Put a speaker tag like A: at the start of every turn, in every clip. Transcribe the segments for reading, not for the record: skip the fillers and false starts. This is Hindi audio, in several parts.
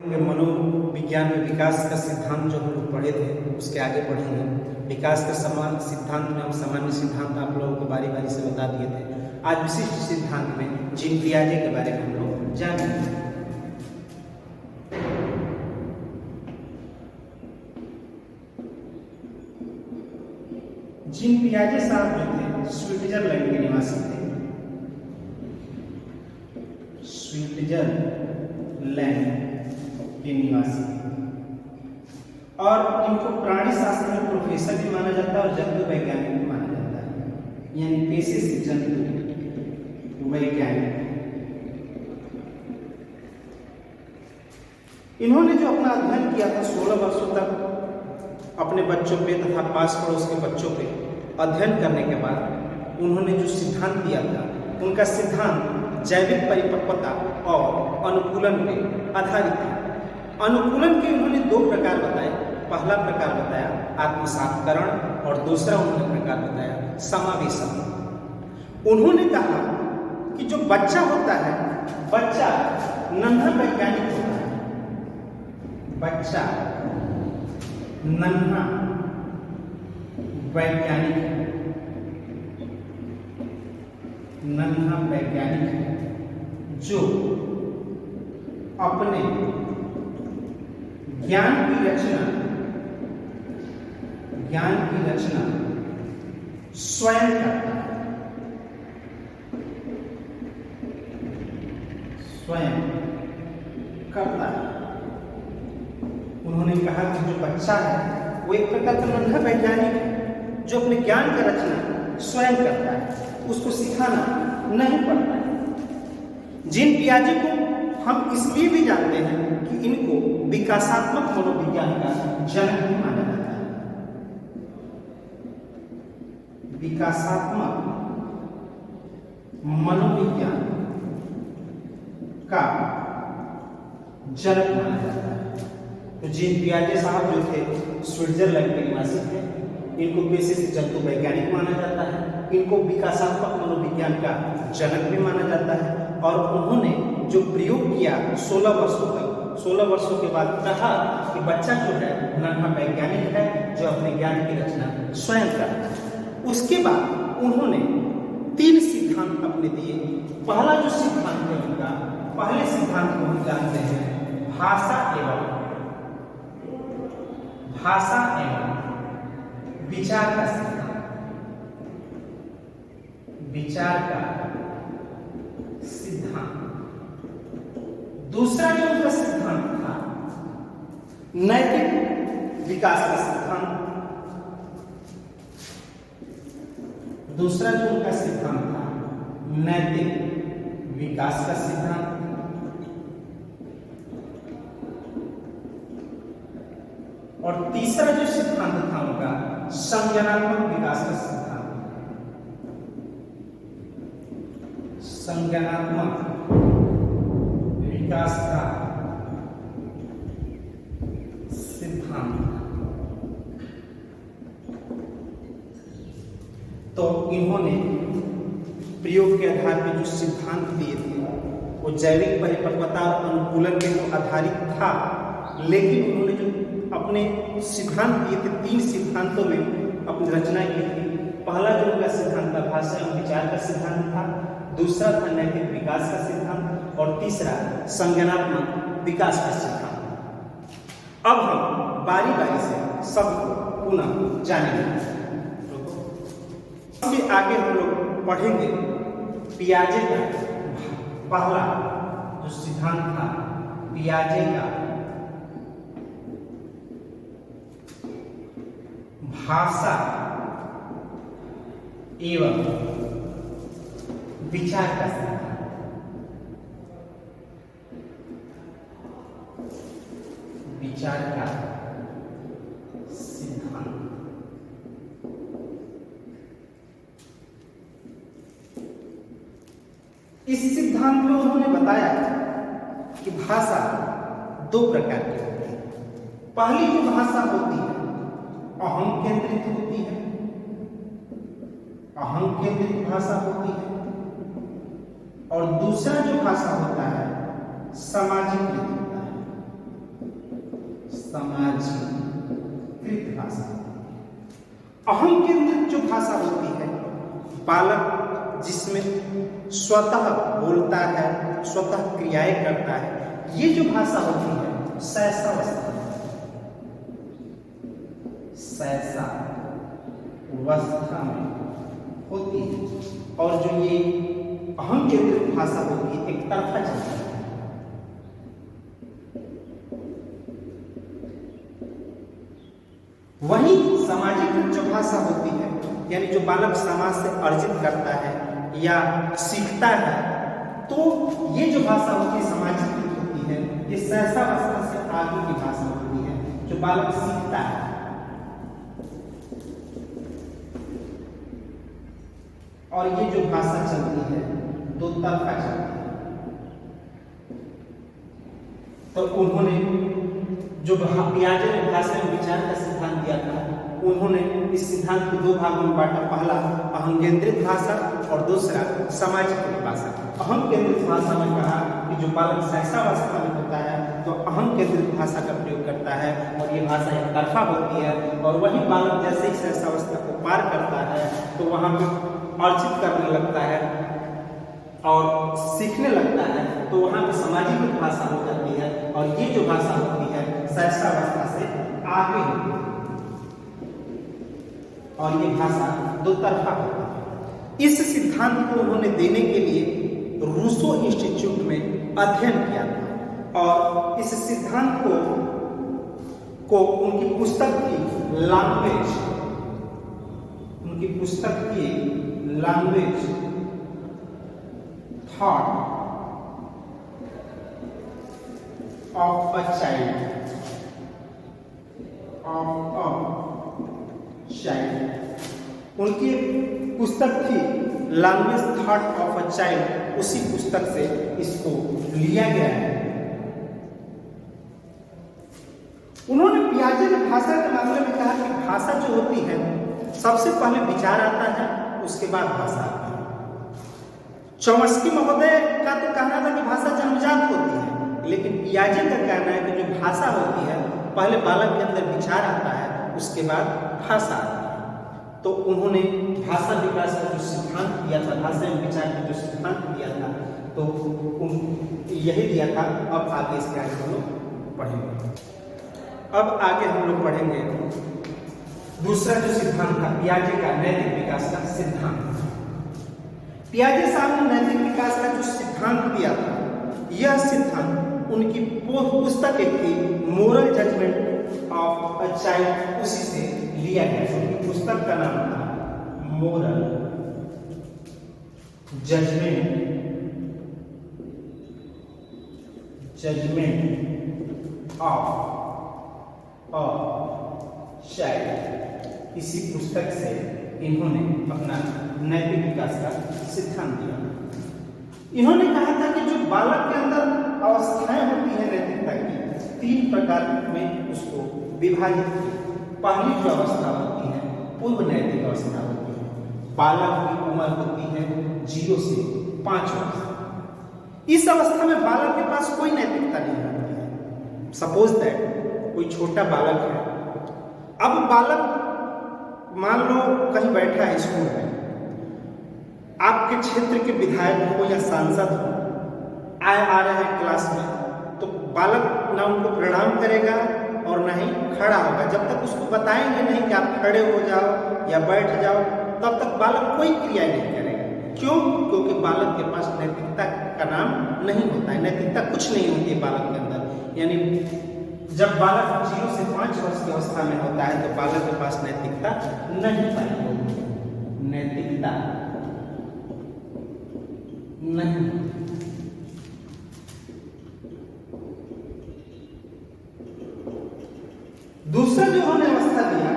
A: मनोविज्ञान में विकास का सिद्धांत जो हम लोग पढ़े थे उसके आगे बढ़ेंगे। विकास के समान सिद्धांत में हम सामान्य सिद्धांत आप लोगों को बारी बारी से बता दिए थे। आज विशिष्ट सिद्धांत में जीन पियाजे के बारे में हम लोग जानेंगे। जीन पियाजे साहब जो थे स्विट्जरलैंड के निवासी थे। स्विट्जरलैंड के निवासी और इनको प्राणी शास्त्र में प्रोफेसर भी माना जाता है और जंतु वैज्ञानिक भी माना जाता है, यानी पेशे से जंतु वैज्ञानिक। इन्होंने जो अपना अध्ययन किया था 16 वर्षों तक अपने बच्चों पे तथा पास पड़ोस के बच्चों पे अध्ययन करने के बाद उन्होंने जो सिद्धांत दिया था, उनका सिद्धांत जैविक परिपक्वता और अनुकूलन पे आधारित था। अनुकूलन के उन्होंने दो प्रकार बताए। पहला प्रकार बताया आत्मसात्करण और दूसरा उन्होंने प्रकार बताया समावेशन। उन्होंने कहा कि जो बच्चा होता है, बच्चा नन्हा वैज्ञानिक होता है। बच्चा नन्हा वैज्ञानिक है, नन्हा वैज्ञानिक है जो अपने ज्ञान की रचना स्वयं करता है, स्वयं करता है। उन्होंने कहा कि जो बच्चा है वो एक प्रकार का नन्हा वैज्ञानिक है जो अपने ज्ञान का रचना स्वयं करता है, उसको सिखाना नहीं पड़ता है। जीन पियाजे को हम इसलिए भी जानते हैं कि इनको विकासात्मक मनोविज्ञान का जनक भी माना जाता है। विकासात्मक मनोविज्ञान का जनक माना जाता है। तो जीन पियाजे साहब जो थे स्विट्जरलैंड के निवासी थे। इनको पेशे से जंतु वैज्ञानिक माना जाता है। इनको विकासात्मक मनोविज्ञान का जनक भी माना जाता है। और उन्होंने जो प्रयोग किया 16 वर्षों तक, 16 वर्षों के बाद कहा कि बच्चा जो है नन्हा वैज्ञानिक है जो अपने ज्ञान की रचना स्वयं करता है। उसके बाद उन्होंने 3 सिद्धांत अपने दिए। पहला जो सिद्धांत है उनका, पहले सिद्धांत को हम जानते हैं भाषा एवं विचार का सिद्धांत। विचार का सिद्धांत। दूसरा जो उनका सिद्धांत था नैतिक विकास का सिद्धांत। दूसरा जो उनका सिद्धांत था नैतिक विकास का सिद्धांत। और तीसरा जो सिद्धांत था उनका संज्ञानात्मक विकास का सिद्धांत। संज्ञानात्मक विकास का सिद्धांत। तो इन्होंने प्रयोग के आधार पर जो सिद्धांत दिए थे वो जैविक परिपक्वता और अनुकूलन के आधारित था, लेकिन उन्होंने जो अपने सिद्धांत दिए थे 3 सिद्धांतों में अपनी रचना की थी। पहला जो उनका सिद्धांत था भाषा एवं विचार का सिद्धांत था। दूसरा था नैतिक विकास का सिद्धांत और तीसरा संज्ञानात्मक विकास का सिद्धांत। अब हम बारी बारी से सबको पुनः जानेंगे। इसके आगे हम लोग पढ़ेंगे पियाजे का पहला जो सिद्धांत था, पियाजे का भाषा एवं विचार का सिद्धांत। विचार का सिद्धांत। इस सिद्धांत में उन्होंने बताया कि भाषा 2 प्रकार की होती है। पहली जो भाषा होती है अहम केंद्रित होती है, अहम केंद्रित भाषा होती है। और दूसरा जो भाषा होता है सामाजिक होता है। अहम केंद्रित जो भाषा होती है, बालक जिसमें स्वतः बोलता है, स्वतः क्रियाएं करता है, ये जो भाषा होती है शैशवावस्था में होती है। और जो ये अहम केंद्रित भाषा होती है एक तरफा चलती है। वही सामाजिक जो भाषा होती है, यानी जो बालक समाज से अर्जित करता है या सीखता है, तो ये जो भाषा होती है सामाजिक होती है, ये शैशवावस्था से आगे की भाषा होती है जो बालक सीखता है। और ये जो भाषा चलती है दो तरफा चलती है। तो उन्होंने जो पियाजे ने भाषा में विचार का सिद्धांत दिया था, उन्होंने इस सिद्धांत को दो भागों में बांटा। पहला अहम केंद्रित भाषा और दूसरा सामाजिक भाषा। अहम केंद्रित भाषा में कहा कि जो बालक शैशवावस्था में होता है तो अहम केंद्रित भाषा का प्रयोग करता है और ये भाषा एक तरफा होती है। और वही बालक जैसे ही शैशवावस्था को पार करता है तो वहां पे अर्जित करने लगता है और सीखने लगता है, तो वहां पे सामाजिक भाषा हो जाती है। और ये जो भाषा होती है शैशवावस्था से आगे होती है और ये भाषा दो तरफा होती है। इस सिद्धांत को उन्होंने देने के लिए रूसो इंस्टीट्यूट में अध्ययन किया था और इस सिद्धांत को उनकी पुस्तक की language thought of a child उनकी पुस्तक थी language thought of a child. उसी पुस्तक से इसको लिया गया है। उन्होंने पियाजे ने भाषा के मामले में कहा कि भाषा जो होती है सबसे पहले विचार आता है, उसके बाद भाषा आती है। चॉम्स्की महोदय का तो कहना था कि भाषा जन्मजात होती है, लेकिन पियाजे का कहना है कि जो भाषा होती है पहले बालक के अंदर विचार आता है, उसके बाद भाषा आती है। तो उन्होंने भाषा विकास का जो सिद्धांत दिया था, भाषा में विचार का जो सिद्धांत दिया था, तो यही दिया था। अब आगे इसके आगे हम लोग पढ़ेंगे। अब आगे हम लोग पढ़ेंगे दूसरा जो सिद्धांत था पियाजे का, नैतिक विकास का सिद्धांत। पियाजे साहब ने नैतिक विकास का जो सिद्धांत दिया था, यह सिद्धांत उनकी पुस्तक एक थी moral judgment of a child, उसी से लिया गया। उनकी पुस्तक का नाम था moral judgment of a child. इसी पुस्तक से इन्होंने अपना नैतिक विकास का सिद्धांत दिया। इन्होंने कहा था कि जो बालक के अंदर अवस्थाएं होती है नैतिकता की, 3 प्रकार में उसको विभाजित किया। पहली जो अवस्था होती है पूर्व नैतिक अवस्था होती है। बालक की उम्र होती है 0 से 5 वर्ष। इस अवस्था में बालक के पास कोई नैतिकता नहीं होती है। सपोज दैट कोई छोटा बालक है। अब बालक मान लो कहीं बैठा है स्कूल में, आपके क्षेत्र के विधायक हो या सांसद हो, आ रहे हैं क्लास में, तो बालक ना उनको प्रणाम करेगा और ना ही खड़ा होगा। जब तक उसको बताएंगे नहीं कि आप खड़े हो जाओ या बैठ जाओ, तब तक बालक कोई क्रिया नहीं करेगा। क्यों? क्योंकि बालक के पास नैतिकता का नाम नहीं होता है। नैतिकता कुछ नहीं होती है बालक के अंदर। यानी जब बालक 0 से 5 वर्ष की अवस्था में होता है तो बालक के पास नैतिकता नहीं पाई होती। नैतिकता नहीं। दूसरा जो उन्होंने अवस्था दिया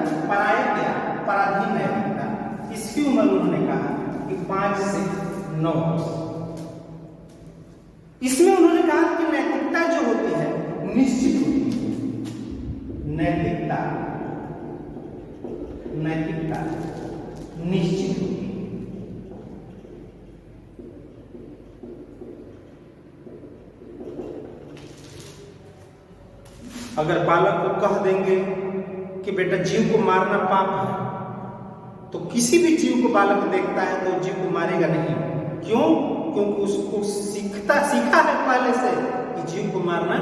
A: पराधीन नैतिकता, इसकी उम्र उन्होंने कहा कि 5 से 9 वर्ष। इसमें उन्होंने कहा कि नैतिकता जो होती है निश्चित होती है। नैतिकता निश्चित होती है। अगर बालक को कह देंगे कि बेटा जीव को मारना पाप है, तो किसी भी जीव को बालक देखता है तो जीव को मारेगा नहीं। क्यों? क्योंकि उसको सीखा है पहले से कि जीव को मारना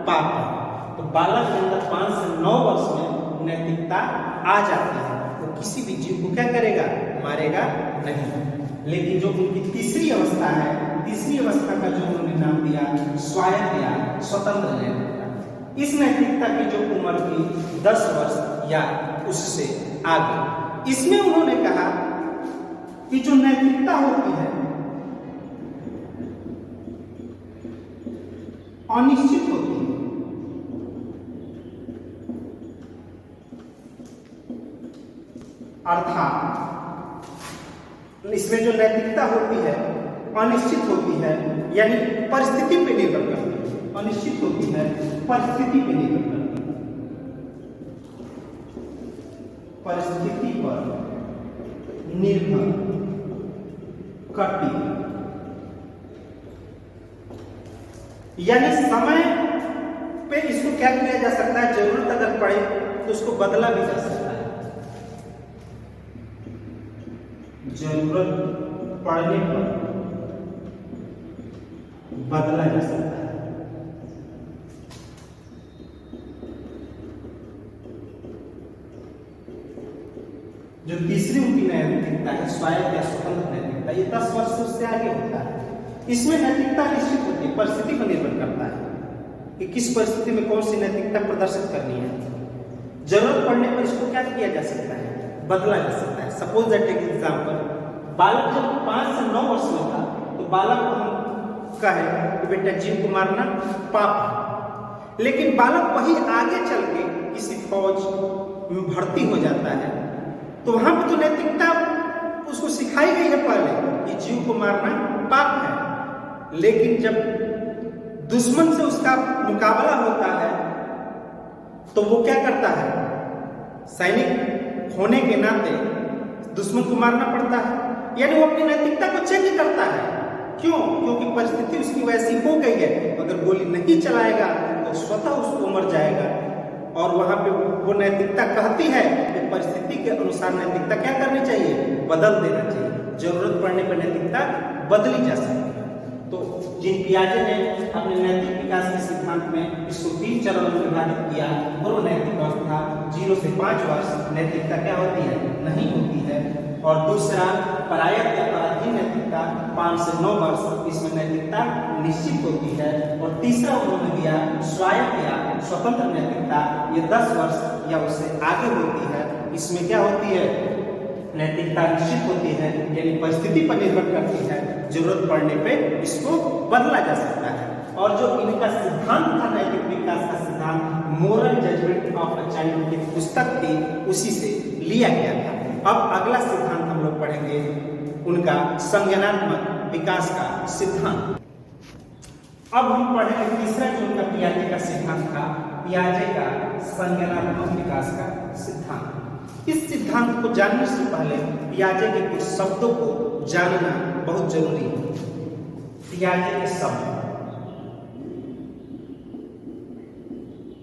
A: पाप है। तो बालक के अंदर 5 से 9 वर्ष में नैतिकता आ जाती है, वो किसी भी जीव को क्या करेगा? मारेगा नहीं। लेकिन जो उनकी तीसरी अवस्था है, तीसरी अवस्था का जो उन्होंने नाम दिया स्वायत्त या स्वतंत्र नैतिकता, इस नैतिकता की जो उम्र थी 10 वर्ष या उससे आगे, इसमें उन्होंने कहा कि जो नैतिकता होती है अनिश्चित होती है। अर्थात इसमें जो नैतिकता होती है अनिश्चित होती है, यानी परिस्थिति पे निर्भर करती है। अनिश्चित होती है, परिस्थिति पे निर्भर करती है। परिस्थिति पर निर्भर करती है, यानी समय पे इसको क्या किया जा सकता है? जरूरत अगर पड़े तो उसको बदला भी जा सकता है। जरूरत पड़ने पर बदला जा सकता है। जो तीसरी उनकी नैतिकता है स्वायत्त या स्वतंत्र नैतिकता, ये 10 वर्ष से आगे होता है। इसमें नैतिकता निश्चित होती है, परिस्थिति पर निर्भर करता है कि किस परिस्थिति में कौन सी नैतिकता प्रदर्शित करनी है। जरूरत पड़ने पर इसको क्या किया जा सकता है? बदला जा सकता है। सपोज दैट टेक एग्जांपल, बालक जब 5 से 9 वर्ष में था तो बालक को हम कहे कि बेटा जीव को मारना पाप है, लेकिन बालक वही आगे चल के किसी फौज में भर्ती हो जाता है तो वहां पर तो नैतिकता उसको सिखाई गई है पहले कि जीव को मारना पाप है, लेकिन जब दुश्मन से उसका मुकाबला होता है तो वो क्या करता है? सैनिक होने के नाते दुश्मन को मारना पड़ता है, यानी वो अपनी नैतिकता को चेंज करता है। क्यों? क्योंकि परिस्थिति उसकी वैसी हो गई है, अगर गोली नहीं चलाएगा तो स्वतः उसको मर जाएगा। और वहां पे वो नैतिकता कहती है कि परिस्थिति के अनुसार नैतिकता क्या करनी चाहिए? बदल देना चाहिए। जरूरत पड़ने पर नैतिकता बदली जा सकती है। तो जीन पियाजे ने अपने नैतिक विकास के सिद्धांत में इसको 3 चरणों में विभाजित किया। पूर्व नैतिक अवस्था 0 से 5 वर्ष नैतिकता क्या होती है? नहीं होती है। और दूसरा परायत्त या पराधीन नैतिकता 5 से 9 वर्ष, इसमें नैतिकता निश्चित होती है। और तीसरा उन्होंने दिया स्वायत्त या स्वतंत्र नैतिकता, ये 10 वर्ष या उससे आगे होती है। इसमें क्या होती है? नैतिकता निश्चित होती है, यानी परिस्थिति पर निर्भर करती है। जरूरत पड़ने पे इसको बदला जा सकता है। और जो इनका सिद्धांत था नैतिक विकास का सिद्धांत, moral judgment of a child की पुस्तक थी, उसी से लिया गया था। अब अगला सिद्धांत हम लोग पढ़ेंगे उनका संज्ञानात्मक विकास का सिद्धांत। अब हम पढ़ेंगे तीसरा जो उनका पियाजे का सिद्धांत था, पियाजे का संज्ञानात्मक विकास का सिद्धांत। इस सिद्धांत को जानने से पहले पियाजे के कुछ शब्दों को जानना बहुत जरूरी है। पियाजे के शब्द,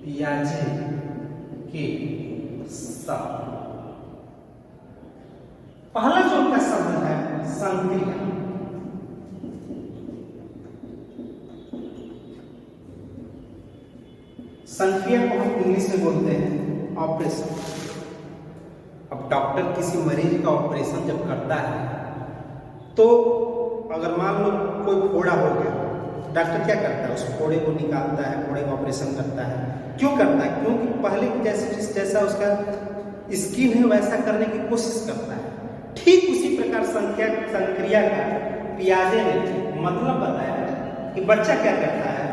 A: पियाजे के शब्द। पहला जो उनका शब्द है संक्रिया। संक्रिया को हम इंग्लिश में बोलते हैं ऑपरेशन। अब डॉक्टर किसी मरीज का ऑपरेशन जब करता है तो अगर मान लो कोई फोड़ा हो गया, डॉक्टर क्या करता है? उस फोड़े को निकालता है, फोड़े का ऑपरेशन करता है। क्यों करता है? क्योंकि पहले जैसा उसका स्किन है वैसा करने की कोशिश करता है। ठीक उसी प्रकार संक्रिया का पियाजे ने मतलब बताया कि बच्चा क्या करता है?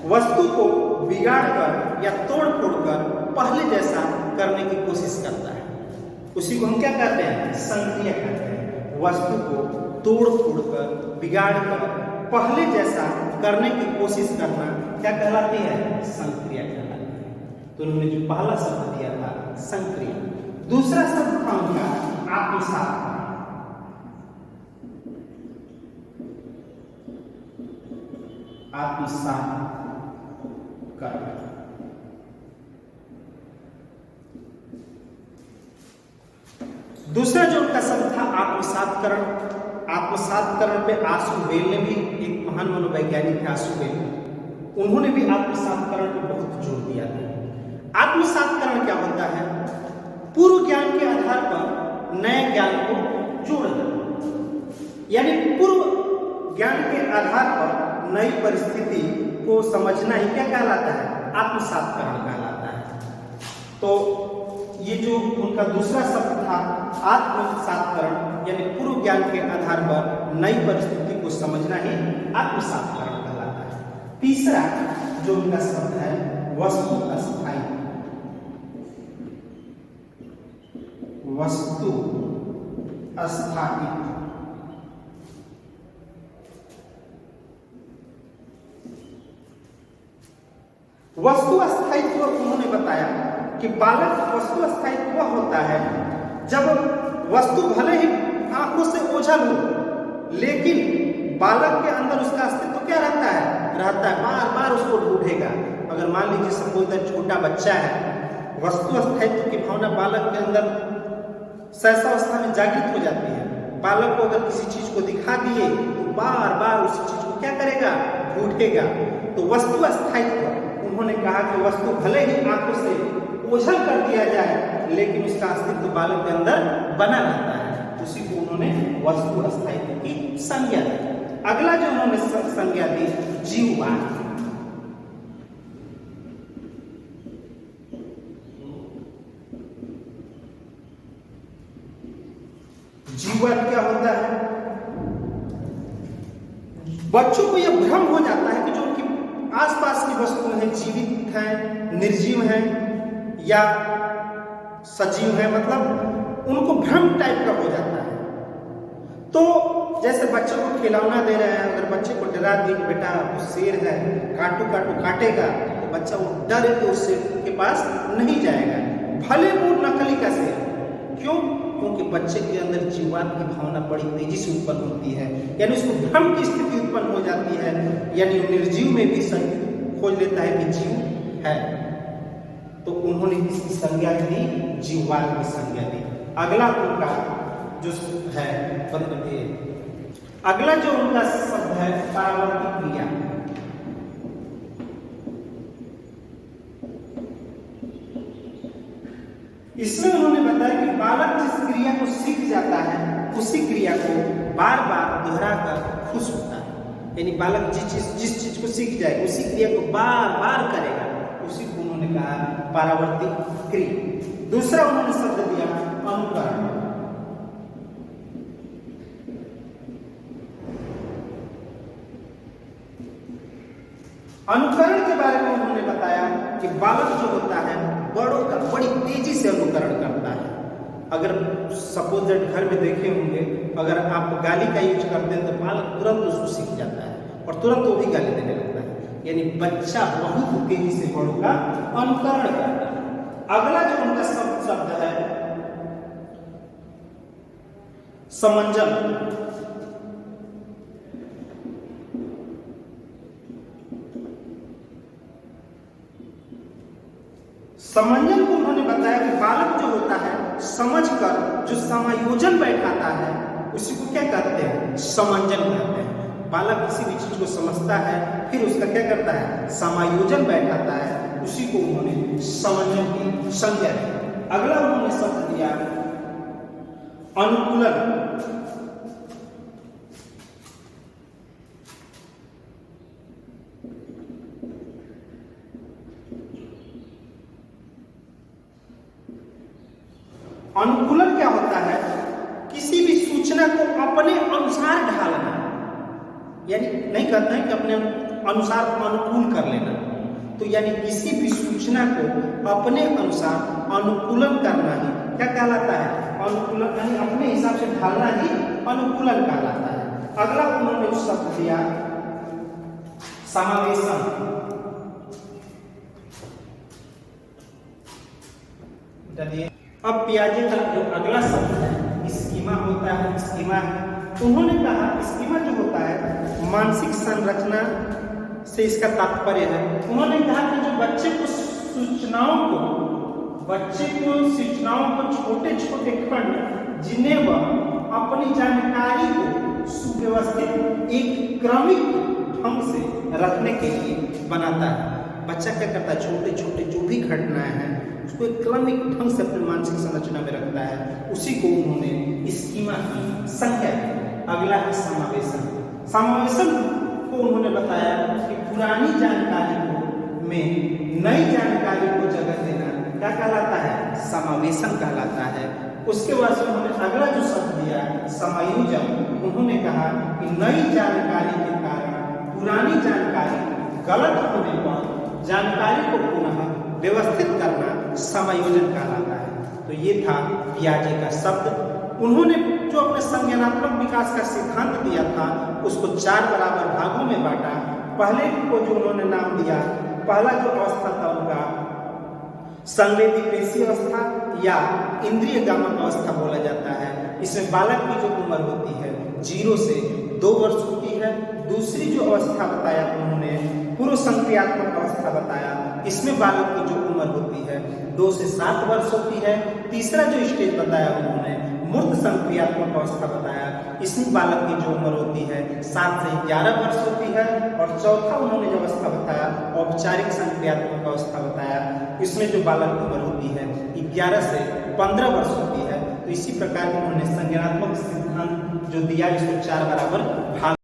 A: वस्तु को बिगाड़ कर या तोड़ फोड़ कर पहले जैसा करने की कोशिश करता है। उसी को हम क्या कहते हैं? संक्रिया कहते हैं। वस्तु को तोड़ फोड़ कर, बिगाड़ कर पहले जैसा करने की कोशिश करना क्या कहलाती है? संक्रिया कहलाती है। तो उन्होंने जो पहला शब्द दिया था संक्रिया। दूसरा शब्द था उनका आत्मसात। आत्मसात करना। दूसरा जो उनका शब्द था आत्मसातकरण। आत्मसातकरण पे आशुबेल ने भी, एक महान मनोवैज्ञानिक थे आशुबेल, उन्होंने भी आत्मसातकरण पे बहुत जोर दिया था। आत्मसातकरण क्या होता है? पूर्व ज्ञान के आधार पर नए ज्ञान को जोड़ना, यानी पूर्व ज्ञान के आधार पर नई परिस्थिति को समझना ही क्या कहलाता है? आत्मसातकरण कहलाता है। तो ये जो उनका दूसरा शब्द था आत्मसातकरण, यानी पूर्व ज्ञान के आधार पर नई परिस्थिति को समझना ही आत्मसातकरण कहलाता है। तीसरा जो उनका शब्द है वस्तु अस्थायी। वस्तु अस्थायी, वस्तु अस्थायित्व उन्होंने बताया कि बालक वस्तु अस्थायित्व वह होता है जब वस्तु भले ही आंखों से ओझल हो, लेकिन बालक के अंदर उसका अस्तित्व क्या रहता है, बार बार उसको ढूंढेगा। अगर मान लीजिए सपोज छोटा बच्चा है, वस्तु अस्थायित्व की भावना बालक के अंदर शैशवावस्था में जागृत हो जाती है। बालक को अगर किसी चीज को दिखा दिए तो बार बार उस चीज को क्या करेगा, ढूंढेगा। तो वस्तु अस्थायित्व, उन्होंने कहा कि वस्तु भले ही आंखों से ओझल कर दिया जाए, लेकिन उसका अस्तित्व बालक के अंदर बना रहता है। उसी को उन्होंने वस्तु अस्थायित्व की संज्ञा दी। अगला जो उन्होंने संज्ञा दी जीववाद। जीववाद क्या होता है? बच्चों को यह भ्रम हो जाता है कि जो उनकी आसपास की वस्तुएं हैं, जीवित हैं, निर्जीव हैं या सजीव हैं, मतलब उनको भ्रम टाइप का हो जाता है। तो जैसे बच्चों को खिलौना दे रहे हैं, अगर बच्चे को डरा दिए कि बेटा वो शेर है, काटू काटू काटेगा, तो बच्चा वो डर के उस शेर के पास नहीं जाएगा, भले वो नकली का शेर। क्यों? क्योंकि बच्चे के अंदर जीववाद की भावना बड़ी तेजी से उत्पन्न होती है, यानी उसको भ्रम की स्थिति उत्पन्न हो जाती है, यानी निर्जीव में भी खोज लेता है कि जीव है। तो उन्होंने इसकी संज्ञा दी, जीववाद की संज्ञा दी। अगला उनका जो है अगला जो उनका शब्द है परावर्तित क्रिया। इसमें उन्होंने बताया कि बालक जिस क्रिया को सीख जाता है, उसी क्रिया को बार बार दोहराकर खुश होता है। यानी बालक जिस चीज को सीख जाए, उसी क्रिया को बार बार करेगा, उसी को उन्होंने कहा परावर्तित क्रिया। दूसरा उन्होंने शब्द दिया अनुकरण। अनुकरण के बारे में उन्होंने बताया कि बालक जो होता है बड़ों का बड़ी तेजी से अनुकरण करता है। अगर सपोज दैट घर में देखे होंगे, अगर आप गाली का यूज करते हैं तो बालक तुरंत उसको सीख जाता है और तुरंत वो भी गाली देने लगता है। यानी बच्चा बहुत तेजी से बड़ों का अनुकरण करता है। अगला जो उनका शब्द है समंजन। समंजन को उन्होंने बताया कि बालक जो होता है समझकर जो समायोजन बैठाता है, उसी को क्या कहते हैं, समंजन कहते हैं। बालक किसी भी चीज को समझता है, फिर उसका क्या करता है, समायोजन बैठाता है, उसी को उन्होंने समंजन की संज्ञा दी। अगला उन्होंने शब्द दिया अनुकूलन। अनुकूलन क्या होता है? किसी भी सूचना को अपने अनुसार ढालना, यानी नहीं कहते हैं कि अपने अनुसार अनुकूल कर लेना। तो यानी किसी भी सूचना को अपने अनुसार अनुकूलन करना ही क्या कहलाता है, अनुकूलन, यानी अपने हिसाब से ढालना ही अनुकूलन कहलाता है। अगला उन्होंने शब्द दिया समावेशन। अब पियाजे का जो अगला शब्द है स्कीमा होता है, स्कीमा है। उन्होंने कहा स्कीमा जो होता है मानसिक संरचना से इसका तात्पर्य है। उन्होंने कहा कि जो बच्चे को सूचनाओं को छोटे छोटे खंड जिन्हें वह अपनी जानकारी को सुव्यवस्थित एक क्रमिक ढंग से रखने के लिए बनाता है। बच्चा क्या करता है, छोटे छोटे जो भी घटनाएं हैं उसको एक क्रमिक ढंग से अपनी मानसिक संरचना में रखता है। उसी को उन्होंने स्कीमा की संख्या दी। अगला है समावेशन। समावेशन को उन्होंने बताया कि पुरानी जानकारी को में नई जानकारी को जगह देना क्या कहलाता है, समावेशन कहलाता है। उसके बाद से उन्होंने अगला जो शब्द दिया समायोजन। उन्होंने कहा कि नई जानकारी के कारण पुरानी जानकारी गलत होने पर जानकारी को पुनः व्यवस्थित करना समायोजन कहलाता है। तो ये था पियाजे का शब्द। उन्होंने जो अपने संज्ञानात्मक विकास का सिद्धांत दिया था उसको 4 बराबर भागों में बांटा। पहले को जो उन्होंने नाम दिया, पहला जो अवस्था था उनका संवेदी पेशी अवस्था या इंद्रिय गामक अवस्था बोला जाता है। इसमें बालक की जो उम्र होती है 0 से 2 वर्ष होती है। दूसरी जो अवस्था बताया उन्होंने पूर्व संक्रियात्मक अवस्था बताया। इसमें बालक की जो उम्र होती है 2 से 7 वर्ष होती है। तीसरा जो स्टेज बताया उन्होंने मूर्त संक्रियात्मक अवस्था बताया। इसमें बालक की जो उम्र होती है 7 से 11 वर्ष होती है। और चौथा उन्होंने जो अवस्था बताया औपचारिक संक्रियात्मक अवस्था बताया। इसमें जो बालक की उम्र होती है 11 से 15 वर्ष होती है। तो इसी प्रकार उन्होंने संज्ञानात्मक सिद्धांत जो दिया इसको 4 बराबर भाग